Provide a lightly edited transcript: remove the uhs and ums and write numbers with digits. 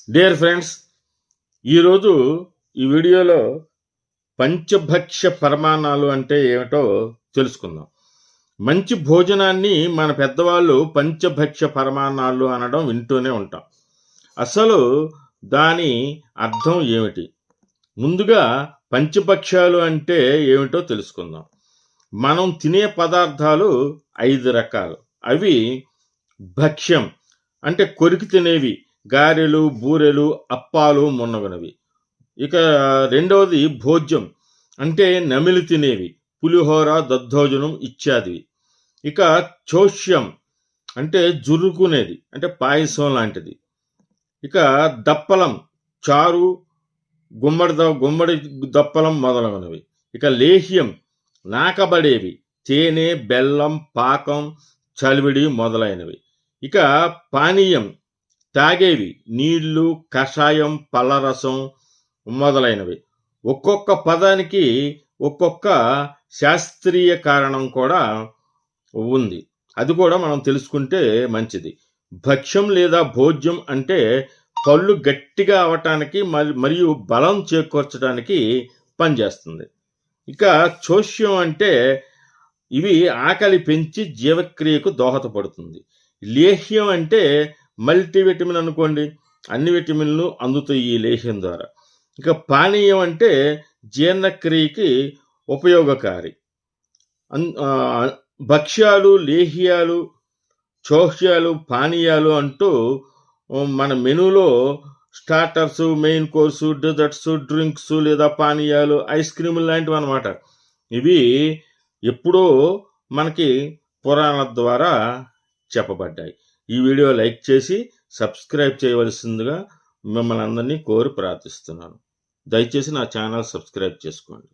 Dear friends, ఈరోజు ఈ వీడియోలో పంచభక్ష్య పరమాన్నాలు అంటే ఏమిటో తెలుసుకుందాం. మంచి భోజనాన్ని మన పెద్దవాళ్ళు పంచభక్ష్య పరమాన్నాలు అనడం వింటూనే ఉంటాం. అసలు దాని అర్థం ఏమిటి? ముందుగా పంచభక్ష్యాలు అంటే ఏమిటో తెలుసుకుందాం. మనం తినే పదార్థాలు 5 రకాలు. అవి భక్ష్యం అంటే కొరికి తినేవి, గారెలు, బూరెలు, అప్పాలు మున్నగునవి. ఇక రెండవది భోజ్యం అంటే నమిలి తినేవి, పులిహోర, దద్దోజనం ఇత్యాదివి. ఇక చోష్యం అంటే జుర్రుకునేది, అంటే పాయసం లాంటిది. ఇక దప్పలం, చారు, గుమ్మడి దప్పలం మొదలగునవి. ఇక లేహ్యం నాకబడేవి, తేనె, బెల్లం, పాకం, చలివిడి మొదలైనవి. ఇక పానీయం తాగేవి, నీళ్లు, కషాయం, పళ్ళరసం మొదలైనవి. ఒక్కొక్క పదానికి ఒక్కొక్క శాస్త్రీయ కారణం కూడా ఉంది. అది కూడా మనం తెలుసుకుంటే మంచిది. భక్ష్యం లేదా భోజ్యం అంటే పళ్ళు గట్టిగా అవటానికి మరియు బలం చేకూర్చడానికి పనిచేస్తుంది. ఇక చోష్యం అంటే ఇవి ఆకలి పెంచి జీవక్రియకు దోహదపడుతుంది. లేహ్యం అంటే మల్టీవిటమిన్ అనుకోండి, అన్ని విటమిన్లు అందుతాయి ఈ లేహ్యం ద్వారా. ఇక పానీయం అంటే జీర్ణక్రియకి ఉపయోగకారి. భక్ష్యాలు, లేహ్యాలు, చోష్యాలు, పానీయాలు అంటూ మన మెనూలో starters, main course, desserts, drinks లేదా పానీయాలు, ఐస్ క్రీములు లాంటివి అన్నమాట. ఇవి ఎప్పుడో మనకి పురాణాల ద్వారా చెప్పబడ్డాయి. ఈ వీడియో లైక్ చేసి సబ్స్క్రైబ్ చేయవలసిందిగా మిమ్మల్ని అందరినీ కోరి ప్రార్థిస్తున్నాను. దయచేసి నా ఛానల్ సబ్స్క్రైబ్ చేసుకోండి.